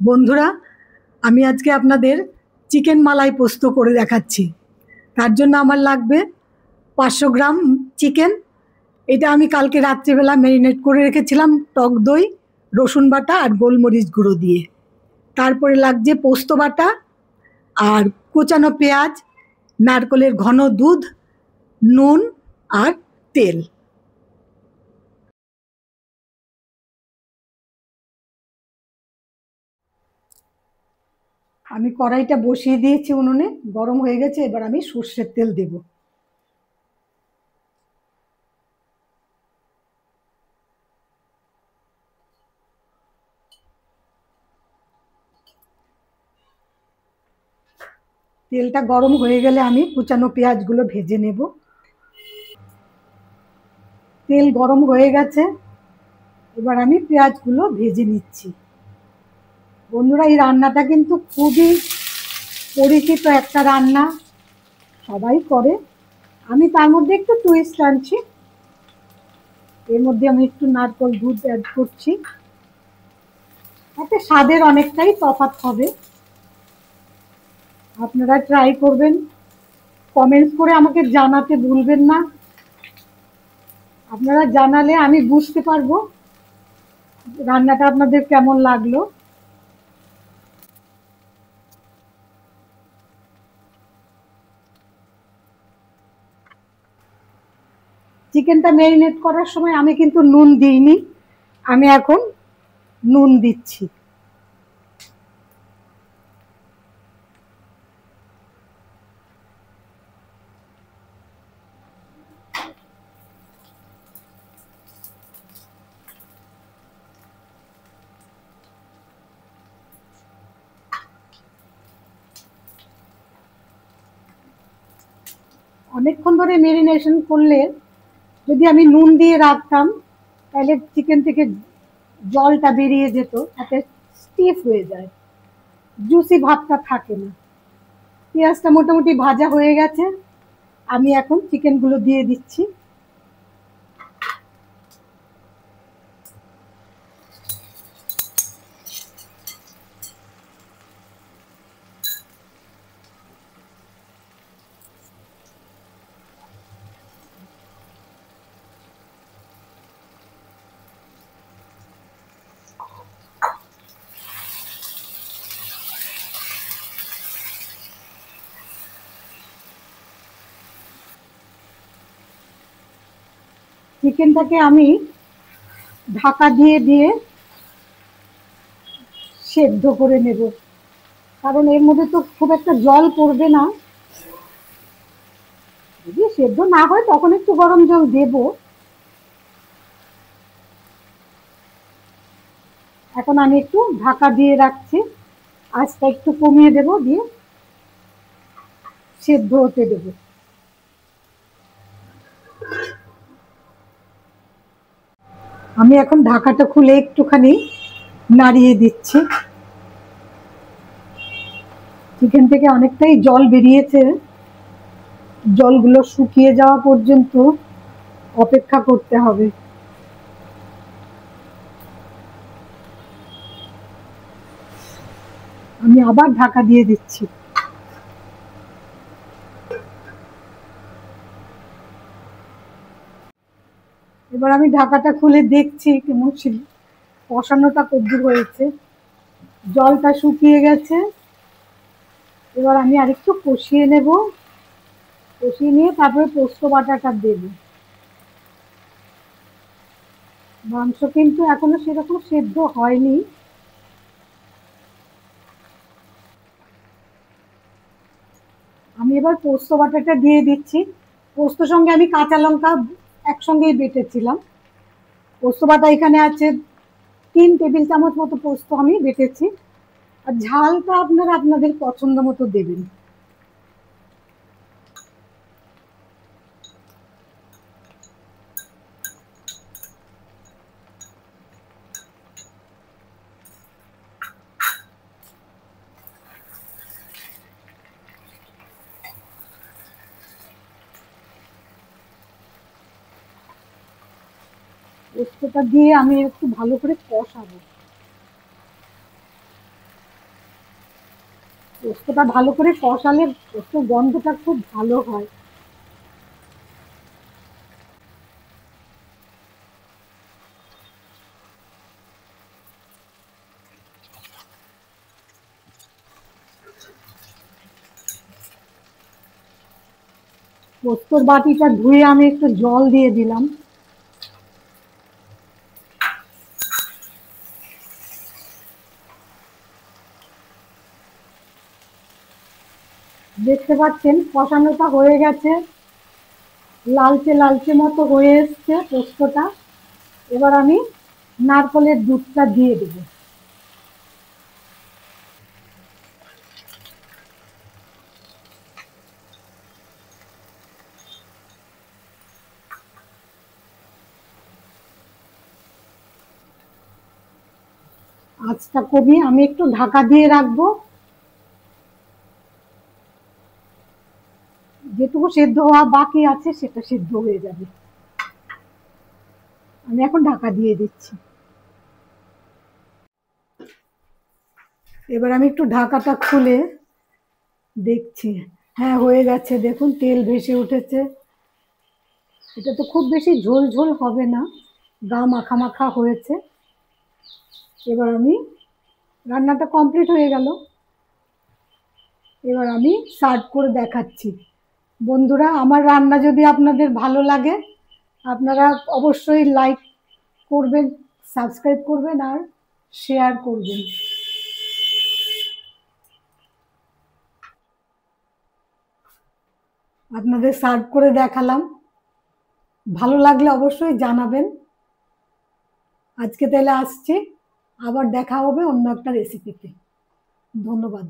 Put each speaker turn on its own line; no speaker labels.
বন্ধুরা, আমি আজকে আপনাদের চিকেন মালাই পোস্ত করে দেখাচ্ছি। তার জন্য আমার লাগবে 500 গ্রাম চিকেন। এটা আমি কালকে রাত্রিবেলা ম্যারিনেট করে রেখেছিলাম টক দই, রসুন বাটা আর গোলমরিচ গুঁড়ো দিয়ে। তারপরে লাগছে পোস্ত বাটা আর কোচানো পেঁয়াজ, নারকেলের ঘন দুধ, নুন আর তেল। আমি কড়াইটা বসিয়ে দিয়েছি উনুনে, গরম হয়ে গেছে। এবার আমি সর্ষের তেল দেব। তেলটা গরম হয়ে গেলে আমি কুচানো পেঁয়াজগুলো ভেজে নেব। তেল গরম হয়ে গেছে, এবার আমি পেঁয়াজগুলো ভেজে নিচ্ছি। বন্ধুরা, এই রান্নাটা কিন্তু খুবই পরিচিত একটা রান্না, সবাই করে। আমি তার মধ্যে একটু টুইস্ট আনছি। এর মধ্যে আমি একটু নারকেল দুধ অ্যাড করছি, তাতে স্বাদের অনেকটাই তফাৎ হবে। আপনারা ট্রাই করবেন, কমেন্টস করে আমাকে জানাতে ভুলবেন না। আপনারা জানালে আমি বুঝতে পারবো রান্নাটা আপনাদের কেমন লাগলো। চিকেনটা ম্যারিনেট করার সময় আমি কিন্তু নুন দিইনি, আমি এখন নুন দিচ্ছি। অনেকক্ষণ ধরে মেরিনেশন করলে যদি আমি নুন দিয়ে রাখতাম, তাহলে চিকেন থেকে জলটা বেরিয়ে যেত, তাতে স্টিফ হয়ে যায়, জুসি ভাবটা থাকে না। পেঁয়াজটা মোটামুটি ভাজা হয়ে গেছে, আমি এখন চিকেনগুলো দিয়ে দিচ্ছি। চিকেনটাকে আমি ঢাকা দিয়ে দিয়ে সেদ্ধ করে নেব, কারণ এর মধ্যে তো খুব একটা জল পড়বে না। যদি সেদ্ধ না হয় তখন একটু গরম জল দেব। এখন আমি একটু ঢাকা দিয়ে রাখছি, আঁচটা একটু কমিয়ে দেব, দিয়ে সেদ্ধ হতে দেব। আমি এখন ঢাকাটা খুলে একটুখানি নাড়িয়ে দিচ্ছি। চিকেন থেকে অনেকটাই জল বেরিয়েছে, জলগুলো শুকিয়ে যাওয়া পর্যন্ত অপেক্ষা করতে হবে। আমি আবার ঢাকা দিয়ে দিচ্ছি। এবার আমি ঢাকাটা খুলে দেখছি কেমন কষানোটা কদ্দুর হয়েছে। জলটা শুকিয়ে গেছে, এবার আমি আরেকটু কষিয়ে নেব। কষিয়ে নিয়ে তারপরে পোস্ত বাটাটা দেব। মাংস কিন্তু এখনো সেরকম সেদ্ধ হয়নি। আমি এবার পোস্ত বাটাটা দিয়ে দিচ্ছি। পোস্তর সঙ্গে আমি কাঁচা লঙ্কা একসঙ্গেই বেটেছিলাম। পোস্ত বাটা এখানে আছে 3 টেবিল চামচ মতো পোস্ত আমি বেটেছি। আর ঝালটা আপনারা আপনাদের পছন্দ মতো দেবেন। পোস্তটা দিয়ে আমি একটু ভালো করে কষাবো। পোস্তটা ভালো করে কষালে পোস্ত গন্ধটা খুব ভালো হয়। পোস্তর বাটিটা ধুয়ে আমি একটু জল দিয়ে দিলাম। দেখতে পাচ্ছেন কষানোটা হয়ে গেছে, লালচে লালচে মতো হয়ে এসছে পোস্তটা। এবার আমি নারকলের দুধটা দিয়ে দেবো। আঁচটা কমিয়ে আমি একটু ঢাকা দিয়ে রাখবো। যেটুকু সেদ্ধ হওয়া বাকি আছে সেটা সেদ্ধ হয়ে যাবে। আমি এখন ঢাকা দিয়ে দিচ্ছি। এবার আমি একটু ঢাকাটা খুলে দেখছি। হ্যাঁ, হয়ে গেছে, দেখুন তেল ভেসে উঠেছে। এটা তো খুব বেশি ঝোল ঝোল হবে না, গা মাখা মাখা হয়েছে। এবার আমি, রান্নাটা কমপ্লিট হয়ে গেল। এবার আমি সার্ভ করে দেখাচ্ছি। বন্ধুরা, আমার রান্না যদি আপনাদের ভালো লাগে, আপনারা অবশ্যই লাইক করবেন, সাবস্ক্রাইব করবেন আর শেয়ার করবেন। আপনাদের সার্ভ করে দেখালাম, ভালো লাগলে অবশ্যই জানাবেন। আজকে তাহলে আসছি, আবার দেখা হবে অন্য একটা রেসিপিতে। ধন্যবাদ।